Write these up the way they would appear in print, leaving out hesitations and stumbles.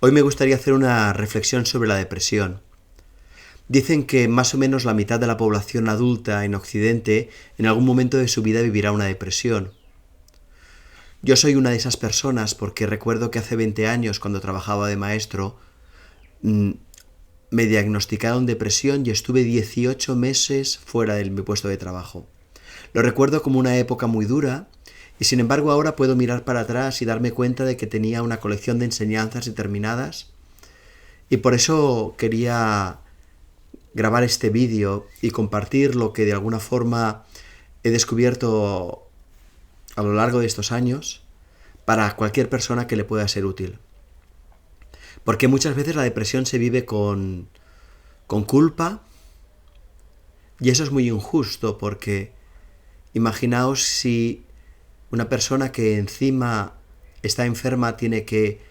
Hoy me gustaría hacer una reflexión sobre la depresión. Dicen que más o menos la mitad de la población adulta en Occidente en algún momento de su vida vivirá una depresión. Yo soy una de esas personas porque recuerdo que hace 20 años, cuando trabajaba de maestro, me diagnosticaron depresión y estuve 18 meses fuera de mi puesto de trabajo. Lo recuerdo como una época muy dura y sin embargo ahora puedo mirar para atrás y darme cuenta de que tenía una colección de enseñanzas determinadas y por eso quería grabar este vídeo y compartir lo que de alguna forma he descubierto a lo largo de estos años para cualquier persona que le pueda ser útil. Porque muchas veces la depresión se vive con culpa y eso es muy injusto porque imaginaos si una persona que encima está enferma tiene que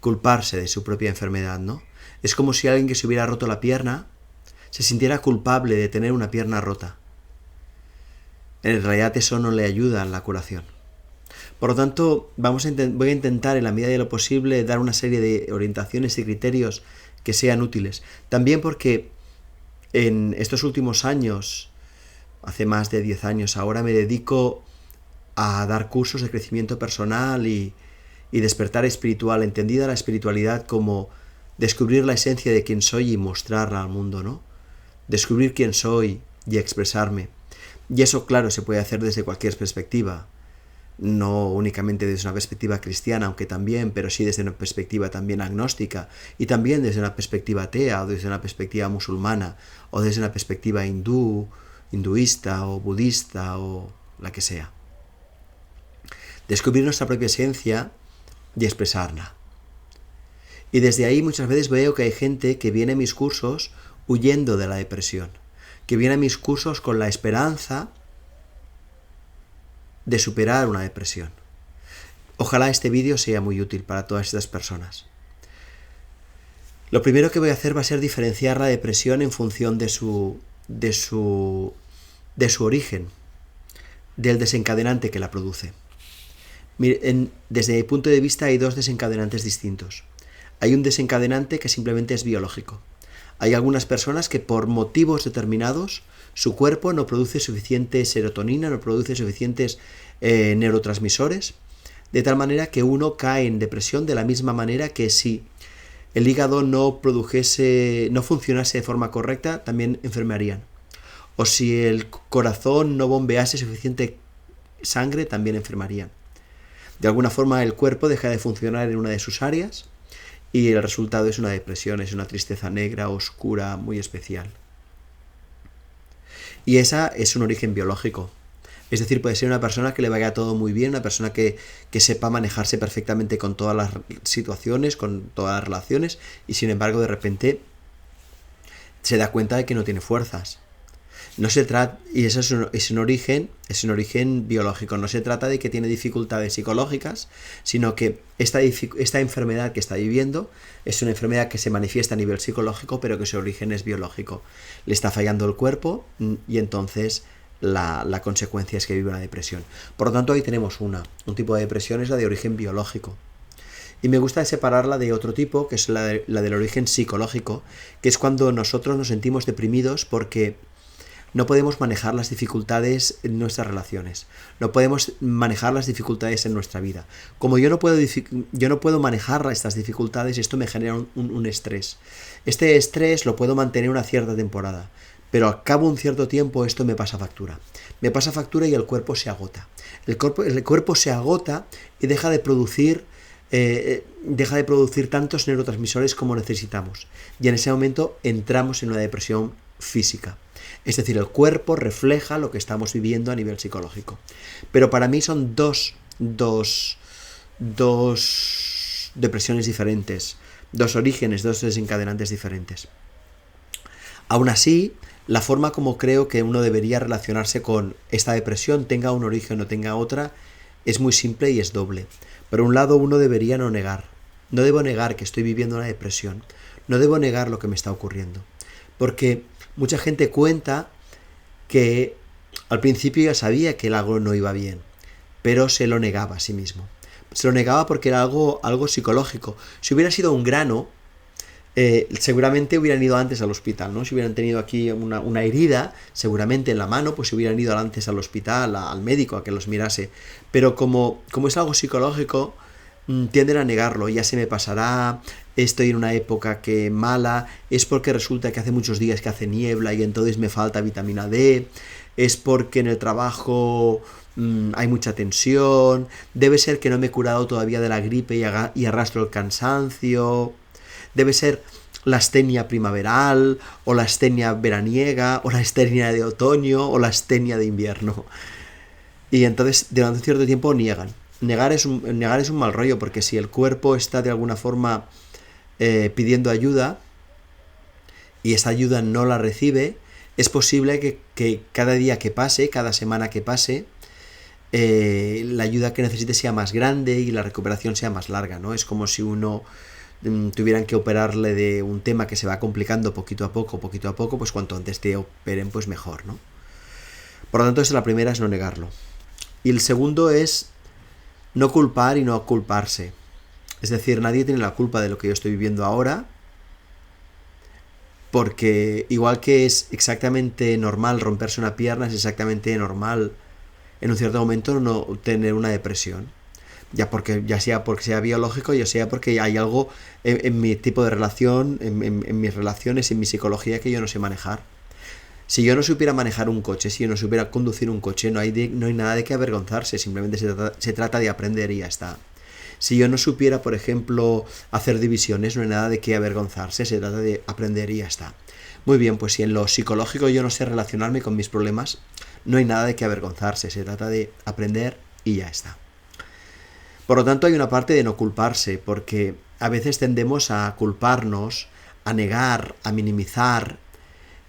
culparse de su propia enfermedad, ¿no? Es como si alguien que se hubiera roto la pierna se sintiera culpable de tener una pierna rota. En realidad eso no le ayuda en la curación. Por lo tanto, voy a intentar en la medida de lo posible dar una serie de orientaciones y criterios que sean útiles. También porque en estos últimos años, hace más de 10 años ahora, me dedico a dar cursos de crecimiento personal y despertar espiritual, entendida la espiritualidad como descubrir la esencia de quién soy y mostrarla al mundo, ¿no? Descubrir quién soy y expresarme. Y eso, claro, se puede hacer desde cualquier perspectiva. No únicamente desde una perspectiva cristiana, aunque también, pero sí desde una perspectiva también agnóstica, y también desde una perspectiva atea, o desde una perspectiva musulmana, o desde una perspectiva hinduista, o budista, o la que sea. Descubrir nuestra propia esencia y expresarla. Y desde ahí muchas veces veo que hay gente que viene a mis cursos huyendo de la depresión, que viene a mis cursos con la esperanza de superar una depresión. Ojalá este vídeo sea muy útil para todas estas personas. Lo primero que voy a hacer va a ser diferenciar la depresión en función de su origen, del desencadenante que la produce. Desde mi punto de vista hay dos desencadenantes distintos. Hay un desencadenante que simplemente es biológico. Hay algunas personas que por motivos determinados su cuerpo no produce suficiente serotonina, no produce suficientes neurotransmisores, de tal manera que uno cae en depresión de la misma manera que si el hígado no funcionase de forma correcta, también enfermarían. O si el corazón no bombease suficiente sangre, también enfermarían. De alguna forma el cuerpo deja de funcionar en una de sus áreas y el resultado es una depresión, es una tristeza negra, oscura, muy especial. Y esa es un origen biológico. Es decir, puede ser una persona que le vaya todo muy bien, una persona que sepa manejarse perfectamente con todas las situaciones, con todas las relaciones, y sin embargo de repente se da cuenta de que no tiene fuerzas. No se trata, y eso es un origen biológico. No se trata de que tiene dificultades psicológicas, sino que esta enfermedad que está viviendo es una enfermedad que se manifiesta a nivel psicológico, pero que su origen es biológico. Le está fallando el cuerpo y entonces la consecuencia es que vive una depresión. Por lo tanto, ahí tenemos un tipo de depresión, es la de origen biológico. Y me gusta separarla de otro tipo, que es la del origen psicológico, que es cuando nosotros nos sentimos deprimidos porque no podemos manejar las dificultades en nuestras relaciones. No podemos manejar las dificultades en nuestra vida. Como yo no puedo manejar estas dificultades, esto me genera un estrés. Este estrés lo puedo mantener una cierta temporada, pero al cabo de un cierto tiempo esto me pasa factura. Me pasa factura y el cuerpo se agota. El cuerpo se agota y deja de producir tantos neurotransmisores como necesitamos. Y en ese momento entramos en una depresión física. Es decir, el cuerpo refleja lo que estamos viviendo a nivel psicológico. Pero para mí son dos depresiones diferentes, dos orígenes, dos desencadenantes diferentes. Aún así, la forma como creo que uno debería relacionarse con esta depresión, tenga un origen o tenga otra, es muy simple y es doble. Por un lado, uno debería no negar. No debo negar que estoy viviendo una depresión. No debo negar lo que me está ocurriendo. Porque mucha gente cuenta que al principio ya sabía que algo no iba bien, pero se lo negaba a sí mismo. Se lo negaba porque era algo psicológico. Si hubiera sido un grano, seguramente hubieran ido antes al hospital, ¿no? Si hubieran tenido aquí una herida, seguramente en la mano, pues hubieran ido antes al hospital, al médico, a que los mirase. Pero como es algo psicológico, tienden a negarlo. Ya se me pasará, estoy en una época que mala, es porque resulta que hace muchos días que hace niebla y entonces me falta vitamina D, es porque en el trabajo hay mucha tensión, debe ser que no me he curado todavía de la gripe y arrastro el cansancio, debe ser la astenia primaveral, o la astenia veraniega, o la astenia de otoño, o la astenia de invierno. Y entonces, durante un cierto tiempo, niegan. Negar es un mal rollo, porque si el cuerpo está de alguna forma pidiendo ayuda, y esa ayuda no la recibe, es posible que cada día que pase, cada semana que pase, la ayuda que necesite sea más grande y la recuperación sea más larga, ¿no? Es como si uno tuvieran que operarle de un tema que se va complicando poquito a poco, pues cuanto antes te operen, pues mejor, ¿no? Por lo tanto, la primera es no negarlo. Y el segundo es no culpar y no culparse. Es decir, nadie tiene la culpa de lo que yo estoy viviendo ahora, porque igual que es exactamente normal romperse una pierna, es exactamente normal en un cierto momento no tener una depresión. Ya sea porque sea biológico, ya sea porque hay algo en mi tipo de relación, en mis relaciones, en mi psicología que yo no sé manejar. Si yo no supiera manejar un coche, si yo no supiera conducir un coche, no hay nada de qué avergonzarse, simplemente se trata de aprender y ya está. Si yo no supiera, por ejemplo, hacer divisiones, no hay nada de qué avergonzarse, se trata de aprender y ya está. Muy bien, pues si en lo psicológico yo no sé relacionarme con mis problemas, no hay nada de qué avergonzarse, se trata de aprender y ya está. Por lo tanto, hay una parte de no culparse, porque a veces tendemos a culparnos, a negar, a minimizar,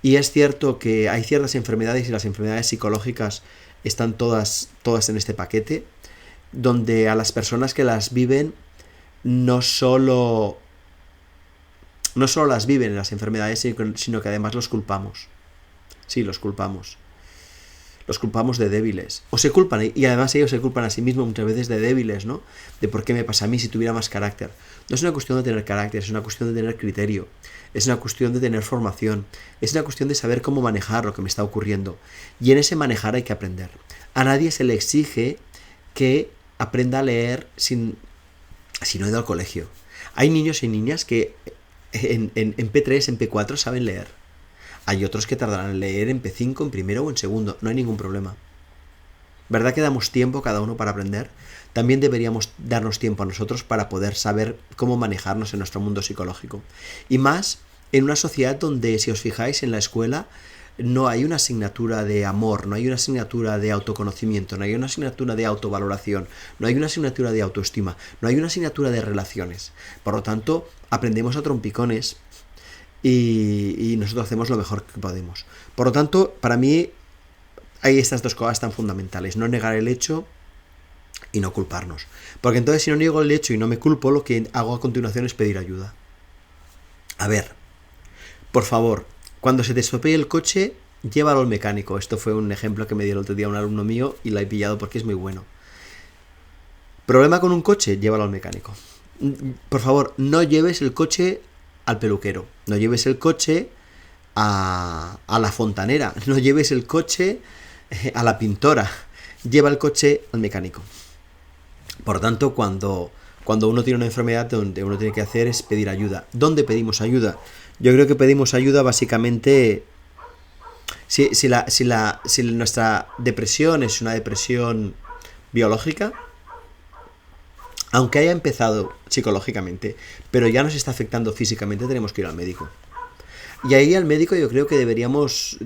y es cierto que hay ciertas enfermedades y las enfermedades psicológicas están todas en este paquete, donde a las personas que las viven no solo las viven en las enfermedades, sino que además los culpamos. Sí, los culpamos. Los culpamos de débiles. O se culpan, y además ellos se culpan a sí mismos muchas veces de débiles, ¿no? De por qué me pasa a mí si tuviera más carácter. No es una cuestión de tener carácter, es una cuestión de tener criterio. Es una cuestión de tener formación. Es una cuestión de saber cómo manejar lo que me está ocurriendo. Y en ese manejar hay que aprender. A nadie se le exige que aprenda a leer si no ha ido al colegio. Hay niños y niñas que en P3, en P4 saben leer. Hay otros que tardarán en leer en P5, en primero o en segundo. No hay ningún problema. ¿Verdad que damos tiempo cada uno para aprender? También deberíamos darnos tiempo a nosotros para poder saber cómo manejarnos en nuestro mundo psicológico. Y más en una sociedad donde, si os fijáis, en la escuela no hay una asignatura de amor, no hay una asignatura de autoconocimiento, no hay una asignatura de autovaloración, no hay una asignatura de autoestima, no hay una asignatura de relaciones. Por lo tanto, aprendemos a trompicones y nosotros hacemos lo mejor que podemos. Por lo tanto, para mí hay estas dos cosas tan fundamentales: no negar el hecho y no culparnos. Porque entonces, si no niego el hecho y no me culpo, lo que hago a continuación es pedir ayuda. A ver, por favor, cuando se te estropee el coche, llévalo al mecánico. Esto fue un ejemplo que me dio el otro día un alumno mío y lo he pillado porque es muy bueno. ¿Problema con un coche? Llévalo al mecánico. Por favor, no lleves el coche al peluquero, no lleves el coche a la fontanera, no lleves el coche a la pintora, lleva el coche al mecánico. Por lo tanto, cuando uno tiene una enfermedad, donde uno tiene que hacer es pedir ayuda. ¿Dónde pedimos ayuda? Yo creo que pedimos ayuda básicamente si nuestra depresión es una depresión biológica, aunque haya empezado psicológicamente, pero ya nos está afectando físicamente, tenemos que ir al médico. Y ahí al médico yo creo que deberíamos,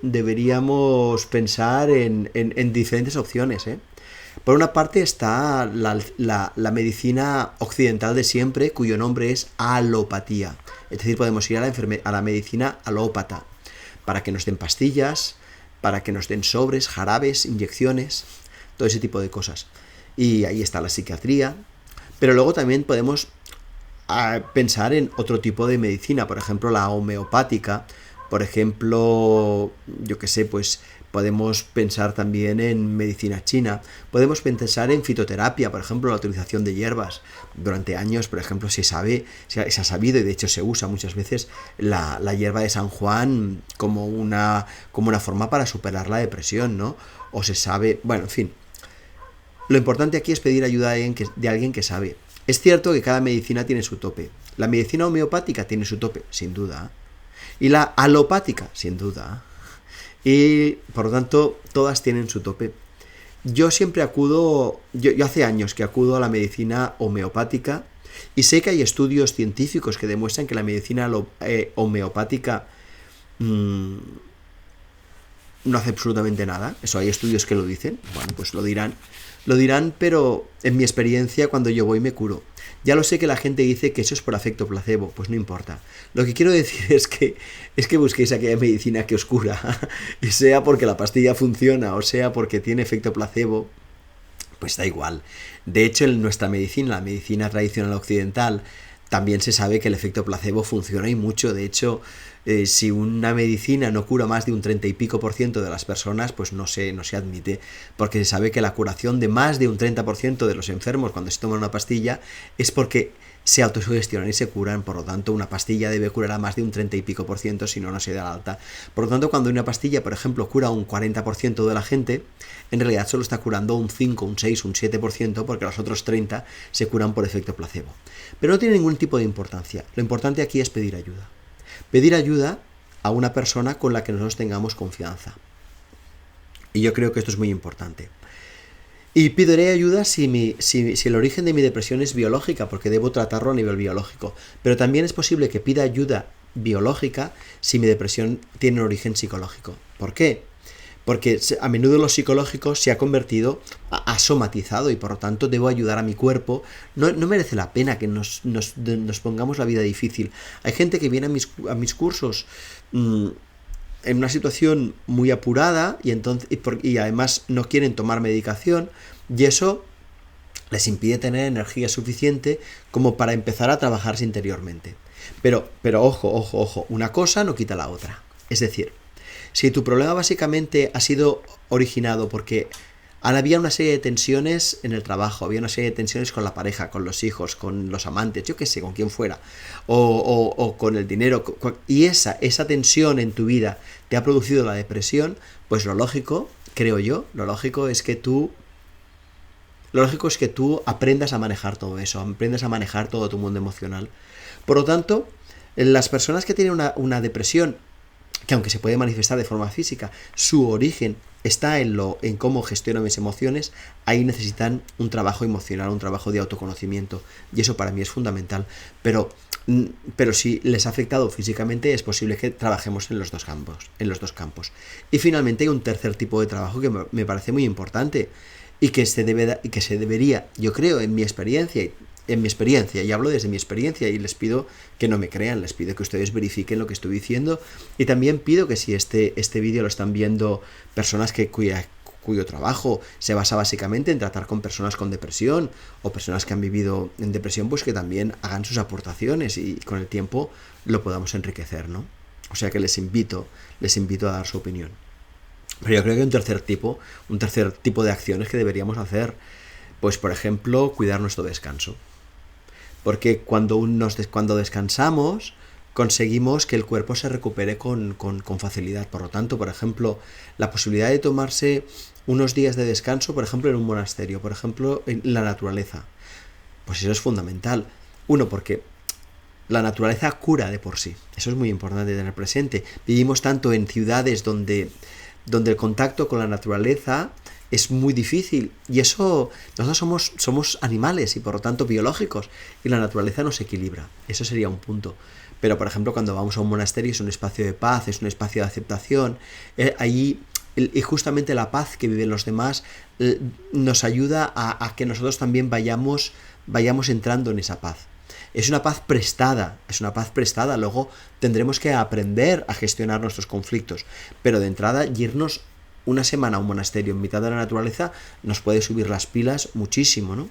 deberíamos pensar en diferentes opciones, ¿eh? Por una parte está la medicina occidental de siempre, cuyo nombre es alopatía. Es decir, podemos ir a la medicina alópata, para que nos den pastillas, para que nos den sobres, jarabes, inyecciones, todo ese tipo de cosas. Y ahí está la psiquiatría. Pero luego también podemos pensar en otro tipo de medicina, por ejemplo la homeopática, por ejemplo, yo qué sé, pues Podemos pensar también en medicina china. Podemos pensar en fitoterapia, por ejemplo, la utilización de hierbas. Durante años, por ejemplo, se ha sabido, y de hecho se usa muchas veces, la hierba de San Juan como una forma para superar la depresión, ¿no? O se sabe, bueno, en fin. Lo importante aquí es pedir ayuda de alguien que sabe. Es cierto que cada medicina tiene su tope. La medicina homeopática tiene su tope, sin duda. Y la alopática, sin duda. Y por lo tanto, todas tienen su tope. Yo siempre yo hace años que acudo a la medicina homeopática y sé que hay estudios científicos que demuestran que la medicina homeopática no hace absolutamente nada. Eso hay estudios que lo dicen. Bueno, pues lo dirán. Lo dirán, pero en mi experiencia, cuando yo voy me curo. Ya lo sé que la gente dice que eso es por efecto placebo, pues no importa. Lo que quiero decir es que busquéis aquella medicina que os cura, y sea porque la pastilla funciona o sea porque tiene efecto placebo, pues da igual. De hecho, en nuestra medicina, la medicina tradicional occidental, también se sabe que el efecto placebo funciona y mucho. De hecho, si una medicina no cura más de un 30 y pico % de las personas, pues no se admite, porque se sabe que la curación de más de un 30% de los enfermos cuando se toman una pastilla es porque se autosugestionan y se curan. Por lo tanto, una pastilla debe curar a más de un 30 y pico %, si no, no se da la alta. Por lo tanto, cuando una pastilla, por ejemplo, cura un 40% de la gente, en realidad solo está curando un 5, un 6, un 7%, porque los otros 30 se curan por efecto placebo. Pero no tiene ningún tipo de importancia. Lo importante aquí es pedir ayuda. Pedir ayuda a una persona con la que nosotros tengamos confianza. Y yo creo que esto es muy importante. Y pediré ayuda si el origen de mi depresión es biológica, porque debo tratarlo a nivel biológico. Pero también es posible que pida ayuda biológica si mi depresión tiene un origen psicológico. ¿Por qué? Porque a menudo lo psicológico se ha convertido, ha somatizado, y por lo tanto debo ayudar a mi cuerpo. No merece la pena que nos pongamos la vida difícil. Hay gente que viene a mis cursos en una situación muy apurada y además no quieren tomar medicación, y eso les impide tener energía suficiente como para empezar a trabajarse interiormente. Pero ojo, una cosa no quita la otra. Es decir, si tu problema básicamente ha sido originado porque había una serie de tensiones en el trabajo, había una serie de tensiones con la pareja, con los hijos, con los amantes, yo qué sé, con quien fuera, o con el dinero, y esa tensión en tu vida te ha producido la depresión, pues lo lógico, creo yo, lo lógico es que tú aprendas a manejar todo eso, aprendas a manejar todo tu mundo emocional. Por lo tanto, las personas que tienen una depresión, que aunque se puede manifestar de forma física, su origen está en cómo gestiono mis emociones, ahí necesitan un trabajo emocional, un trabajo de autoconocimiento, y eso para mí es fundamental. Pero si les ha afectado físicamente, es posible que trabajemos en los dos campos. Y finalmente hay un tercer tipo de trabajo que me parece muy importante y que se debería, yo creo, en mi experiencia, y hablo desde mi experiencia, y les pido que no me crean, les pido que ustedes verifiquen lo que estoy diciendo, y también pido que si este vídeo lo están viendo personas cuyo trabajo se basa básicamente en tratar con personas con depresión o personas que han vivido en depresión, pues que también hagan sus aportaciones y con el tiempo lo podamos enriquecer, ¿no? O sea que les invito a dar su opinión. Pero yo creo que hay un tercer tipo de acciones que deberíamos hacer. Pues, por ejemplo, cuidar nuestro descanso. Porque cuando descansamos, conseguimos que el cuerpo se recupere con facilidad. Por lo tanto, por ejemplo, la posibilidad de tomarse unos días de descanso, por ejemplo, en un monasterio, por ejemplo, en la naturaleza, pues eso es fundamental. Uno, porque la naturaleza cura de por sí. Eso es muy importante tener presente. Vivimos tanto en ciudades donde el contacto con la naturaleza es muy difícil, y eso, nosotros somos animales y por lo tanto biológicos, y la naturaleza nos equilibra. Eso sería un punto. Pero por ejemplo, cuando vamos a un monasterio, es un espacio de paz, es un espacio de aceptación, y justamente la paz que viven los demás nos ayuda a que nosotros también vayamos entrando en esa paz. Es una paz prestada, luego tendremos que aprender a gestionar nuestros conflictos, pero de entrada, irnos una semana a un monasterio en mitad de la naturaleza nos puede subir las pilas muchísimo, ¿no?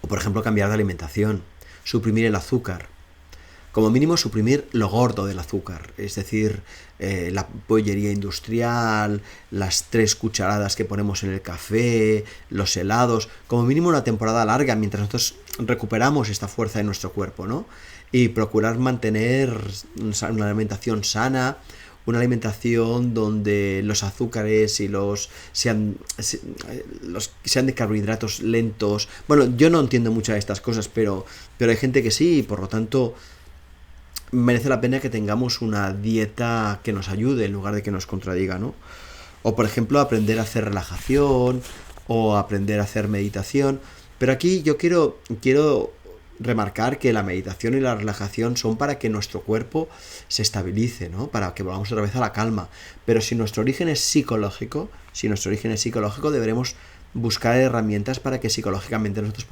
O por ejemplo, cambiar de alimentación, suprimir el azúcar. Como mínimo suprimir lo gordo del azúcar, es decir, la bollería industrial, las 3 cucharadas que ponemos en el café, los helados, como mínimo una temporada larga mientras nosotros recuperamos esta fuerza en nuestro cuerpo, ¿no? Y procurar mantener una alimentación sana, una alimentación donde los azúcares y sean de carbohidratos lentos. Bueno, yo no entiendo muchas de estas cosas, pero hay gente que sí, y por lo tanto merece la pena que tengamos una dieta que nos ayude en lugar de que nos contradiga, ¿no? O por ejemplo aprender a hacer relajación o aprender a hacer meditación. Pero aquí yo quiero remarcar que la meditación y la relajación son para que nuestro cuerpo se estabilice, ¿no? Para que volvamos otra vez a la calma. Pero si nuestro origen es psicológico, deberemos buscar herramientas para que psicológicamente nosotros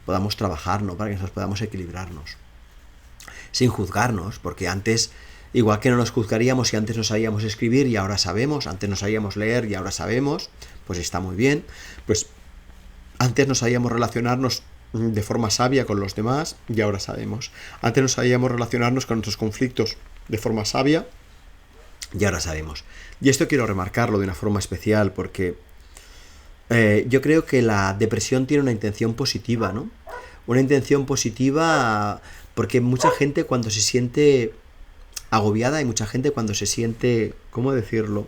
podamos trabajar, ¿no? Para que nosotros podamos equilibrarnos. Sin juzgarnos, porque antes, igual que no nos juzgaríamos si antes no sabíamos escribir y ahora sabemos, antes no sabíamos leer y ahora sabemos, pues está muy bien, pues antes no sabíamos relacionarnos de forma sabia con los demás y ahora sabemos. Antes no sabíamos relacionarnos con nuestros conflictos de forma sabia y ahora sabemos. Y esto quiero remarcarlo de una forma especial porque yo creo que la depresión tiene una intención positiva, ¿no? Una intención positiva porque mucha gente cuando se siente agobiada y mucha gente cuando se siente, ¿cómo decirlo?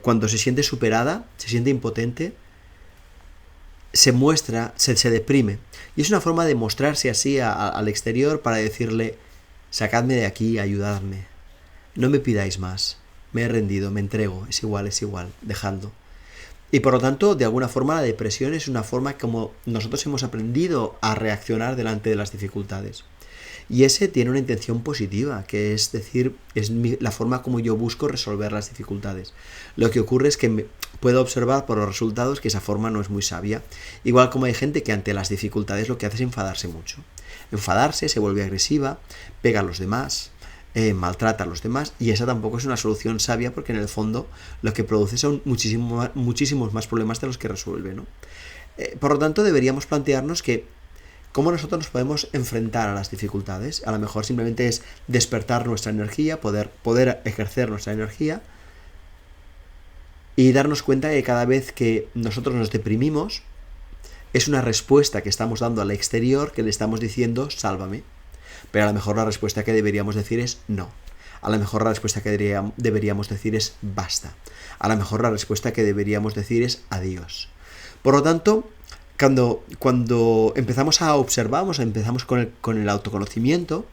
Cuando se siente superada, se siente impotente, se muestra, se deprime. Y es una forma de mostrarse así al exterior para decirle, sacadme de aquí, ayudadme. No me pidáis más. Me he rendido, me entrego, es igual, dejadlo. Y por lo tanto, de alguna forma, la depresión es una forma como nosotros hemos aprendido a reaccionar delante de las dificultades. Y ese tiene una intención positiva, que es decir, la forma como yo busco resolver las dificultades. Lo que ocurre es que puedo observar por los resultados que esa forma no es muy sabia. Igual como hay gente que ante las dificultades lo que hace es enfadarse mucho. Enfadarse, se vuelve agresiva, pega a los demás, maltrata a los demás, y esa tampoco es una solución sabia porque en el fondo lo que produce son muchísimos más problemas de los que resuelve, ¿no? Por lo tanto, deberíamos plantearnos que cómo nosotros nos podemos enfrentar a las dificultades. A lo mejor simplemente es despertar nuestra energía, poder ejercer nuestra energía y darnos cuenta de que cada vez que nosotros nos deprimimos es una respuesta que estamos dando al exterior, que le estamos diciendo sálvame. Pero a lo mejor la respuesta que deberíamos decir es no. A lo mejor la respuesta que deberíamos decir es basta. A lo mejor la respuesta que deberíamos decir es adiós. Por lo tanto, cuando empezamos a observar, empezamos con el autoconocimiento,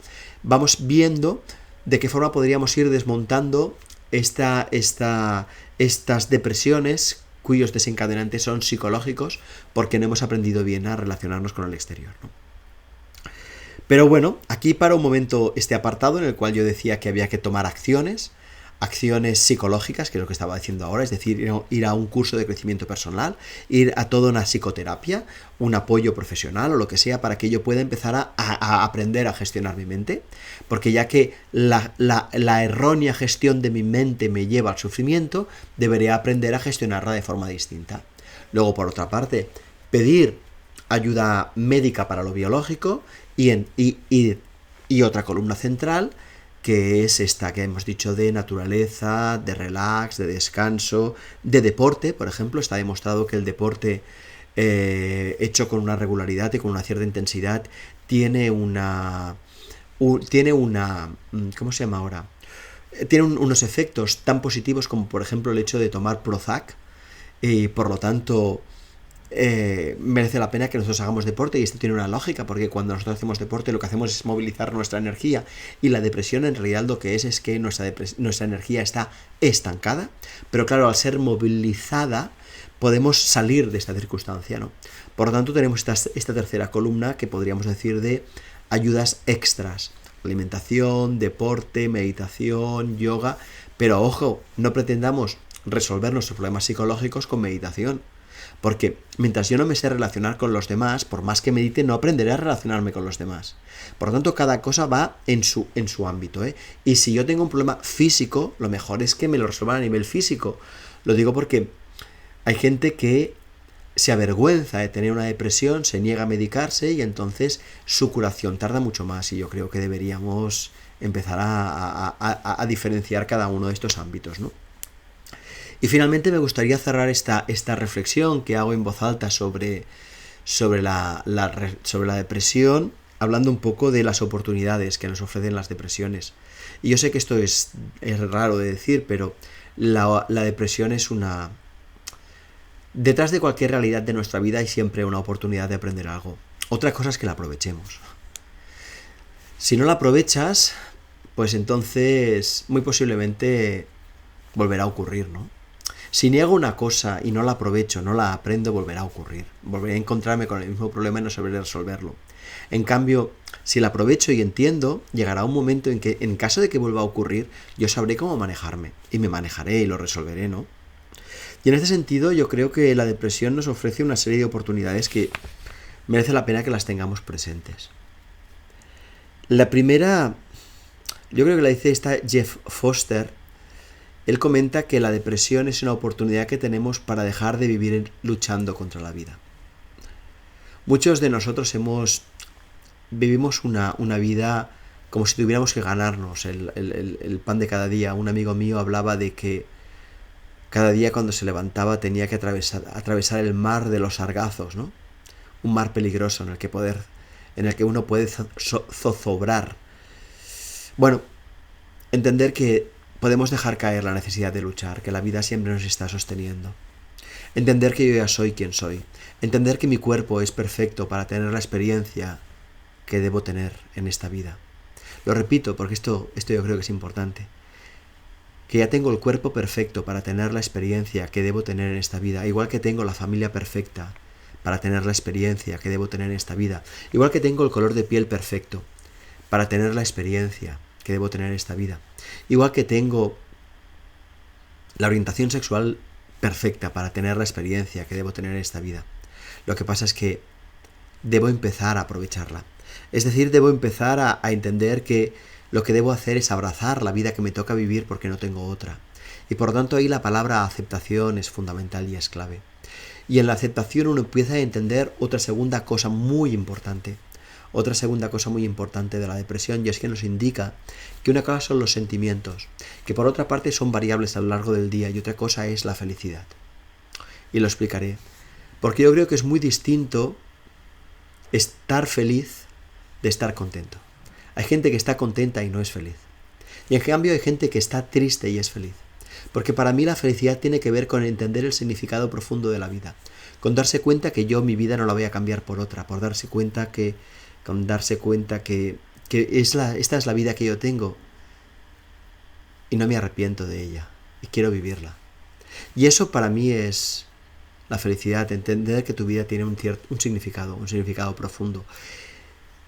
vamos viendo de qué forma podríamos ir desmontando estas depresiones cuyos desencadenantes son psicológicos porque no hemos aprendido bien a relacionarnos con el exterior, ¿no? Pero bueno, aquí para un momento este apartado en el cual yo decía que había que tomar acciones psicológicas, que es lo que estaba diciendo ahora, es decir, ir a un curso de crecimiento personal, ir a toda una psicoterapia, un apoyo profesional o lo que sea para que yo pueda empezar a aprender a gestionar mi mente, porque ya que la errónea gestión de mi mente me lleva al sufrimiento, debería aprender a gestionarla de forma distinta. Luego, por otra parte, pedir ayuda médica para lo biológico y otra columna central que es esta que hemos dicho de naturaleza, de relax, de descanso, de deporte. Por ejemplo, está demostrado que el deporte hecho con una regularidad y con una cierta intensidad tiene una ¿cómo se llama ahora? Tiene unos efectos tan positivos como por ejemplo el hecho de tomar Prozac, y por lo tanto merece la pena que nosotros hagamos deporte. Y esto tiene una lógica, porque cuando nosotros hacemos deporte lo que hacemos es movilizar nuestra energía, y la depresión en realidad lo que es que nuestra energía está estancada, pero claro, al ser movilizada podemos salir de esta circunstancia, ¿no? Por lo tanto tenemos esta tercera columna que podríamos decir de ayudas extras: alimentación, deporte, meditación, yoga. Pero ojo, no pretendamos resolver nuestros problemas psicológicos con meditación, porque mientras yo no me sé relacionar con los demás, por más que medite, no aprenderé a relacionarme con los demás. Por lo tanto, cada cosa va en su ámbito, ¿eh? Y si yo tengo un problema físico, lo mejor es que me lo resuelvan a nivel físico. Lo digo porque hay gente que se avergüenza de tener una depresión, se niega a medicarse y entonces su curación tarda mucho más, y yo creo que deberíamos empezar a diferenciar cada uno de estos ámbitos, ¿no? Y finalmente me gustaría cerrar esta reflexión que hago en voz alta sobre la depresión, hablando un poco de las oportunidades que nos ofrecen las depresiones. Y yo sé que esto es raro de decir, pero la depresión es una... Detrás de cualquier realidad de nuestra vida hay siempre una oportunidad de aprender algo. Otra cosa es que la aprovechemos. Si no la aprovechas, pues entonces muy posiblemente volverá a ocurrir, ¿no? Si niego una cosa y no la aprovecho, no la aprendo, volverá a ocurrir. Volveré a encontrarme con el mismo problema y no sabré resolverlo. En cambio, si la aprovecho y entiendo, llegará un momento en que, en caso de que vuelva a ocurrir, yo sabré cómo manejarme. Y me manejaré y lo resolveré, ¿no? Y en este sentido, yo creo que la depresión nos ofrece una serie de oportunidades que merece la pena que las tengamos presentes. La primera, yo creo que la dice Jeff Foster. Él comenta que la depresión es una oportunidad que tenemos para dejar de vivir luchando contra la vida. Muchos de nosotros vivimos una vida como si tuviéramos que ganarnos el pan de cada día. Un amigo mío hablaba de que cada día cuando se levantaba tenía que atravesar el mar de los sargazos, ¿no? Un mar peligroso en el que uno puede zozobrar. Bueno, entender que podemos dejar caer la necesidad de luchar, que la vida siempre nos está sosteniendo. Entender que yo ya soy quien soy. Entender que mi cuerpo es perfecto para tener la experiencia que debo tener en esta vida. Lo repito porque esto yo creo que es importante. Que ya tengo el cuerpo perfecto para tener la experiencia que debo tener en esta vida. Igual que tengo la familia perfecta para tener la experiencia que debo tener en esta vida. Igual que tengo el color de piel perfecto para tener la experiencia que debo tener en esta vida. Igual que tengo la orientación sexual perfecta para tener la experiencia que debo tener en esta vida. Lo que pasa es que debo empezar a aprovecharla. Es decir, debo empezar a entender que lo que debo hacer es abrazar la vida que me toca vivir porque no tengo otra. Y por lo tanto ahí la palabra aceptación es fundamental y es clave. Y en la aceptación uno empieza a entender otra segunda cosa muy importante. Otra segunda cosa muy importante de la depresión, y es que nos indica que una cosa son los sentimientos, que por otra parte son variables a lo largo del día, y otra cosa es la felicidad. Y lo explicaré. Porque yo creo que es muy distinto estar feliz de estar contento. Hay gente que está contenta y no es feliz. Y en cambio hay gente que está triste y es feliz. Porque para mí la felicidad tiene que ver con entender el significado profundo de la vida. Con darse cuenta que yo mi vida no la voy a cambiar por otra. Con darse cuenta que esta es la vida que yo tengo. Y no me arrepiento de ella. Y quiero vivirla. Y eso para mí es la felicidad. Entender que tu vida tiene un significado profundo.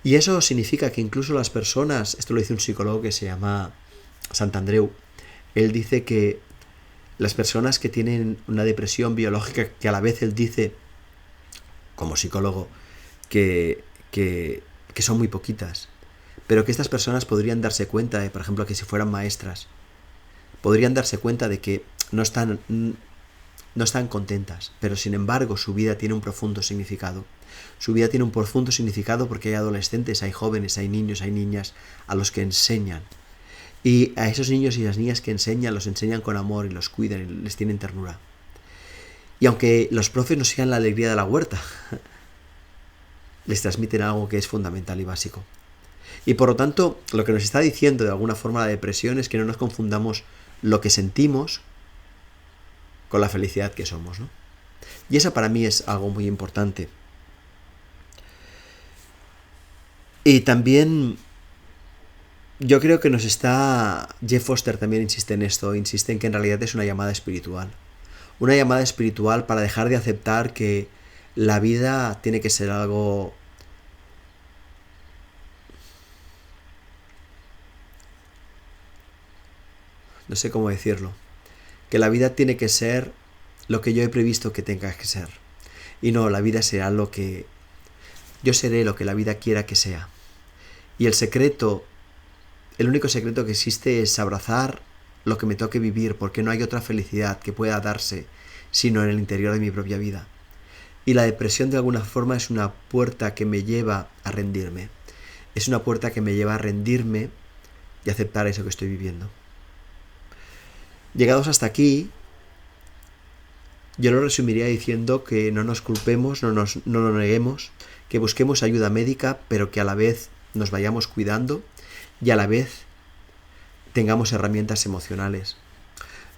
Y eso significa que incluso las personas, esto lo dice un psicólogo que se llama Santandreu, él dice que las personas que tienen una depresión biológica, que a la vez él dice, como psicólogo, que son muy poquitas, pero que estas personas podrían darse cuenta de, por ejemplo, que si fueran maestras, podrían darse cuenta de que no están contentas, pero sin embargo su vida tiene un profundo significado. Su vida tiene un profundo significado porque hay adolescentes, hay jóvenes, hay niños, hay niñas a los que enseñan. Y a esos niños y las niñas que enseñan, los enseñan con amor y los cuidan y les tienen ternura. Y aunque los profes no sean la alegría de la huerta, les transmiten algo que es fundamental y básico. Y por lo tanto, lo que nos está diciendo de alguna forma la depresión es que no nos confundamos lo que sentimos con la felicidad que somos, ¿no? Y esa para mí es algo muy importante. Y también yo creo que Jeff Foster también insiste en esto, insiste en que en realidad es una llamada espiritual. Una llamada espiritual para dejar de aceptar que la vida tiene que ser algo no sé cómo decirlo, que la vida tiene que ser lo que yo he previsto que tenga que ser. Y no, la vida será yo seré lo que la vida quiera que sea. Y el único secreto que existe es abrazar lo que me toque vivir, porque no hay otra felicidad que pueda darse sino en el interior de mi propia vida. Y la depresión de alguna forma es una puerta que me lleva a rendirme. Es una puerta que me lleva a rendirme y aceptar eso que estoy viviendo. Llegados hasta aquí, yo lo resumiría diciendo que no nos culpemos, no lo neguemos, que busquemos ayuda médica, pero que a la vez nos vayamos cuidando y a la vez tengamos herramientas emocionales.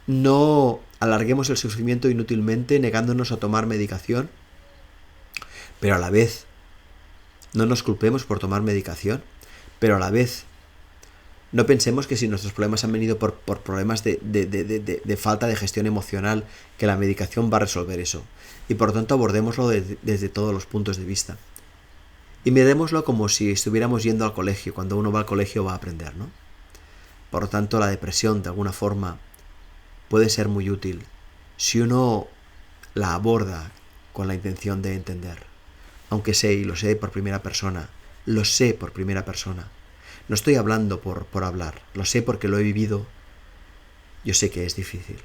No alarguemos el sufrimiento inútilmente negándonos a tomar medicación, pero a la vez no nos culpemos por tomar medicación, pero a la vez no pensemos que si nuestros problemas han venido por problemas de falta de gestión emocional, que la medicación va a resolver eso. Y por lo tanto abordémoslo desde todos los puntos de vista. Y mirémoslo como si estuviéramos yendo al colegio. Cuando uno va al colegio va a aprender, ¿no? Por lo tanto, la depresión, de alguna forma, puede ser muy útil si uno la aborda con la intención de entender. Aunque sé, y lo sé por primera persona, lo sé por primera persona. No estoy hablando por hablar, lo sé porque lo he vivido. Yo sé que es difícil,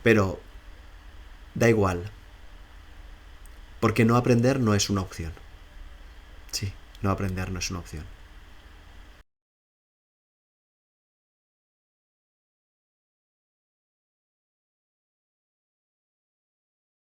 pero da igual, porque no aprender no es una opción. Sí, no aprender no es una opción.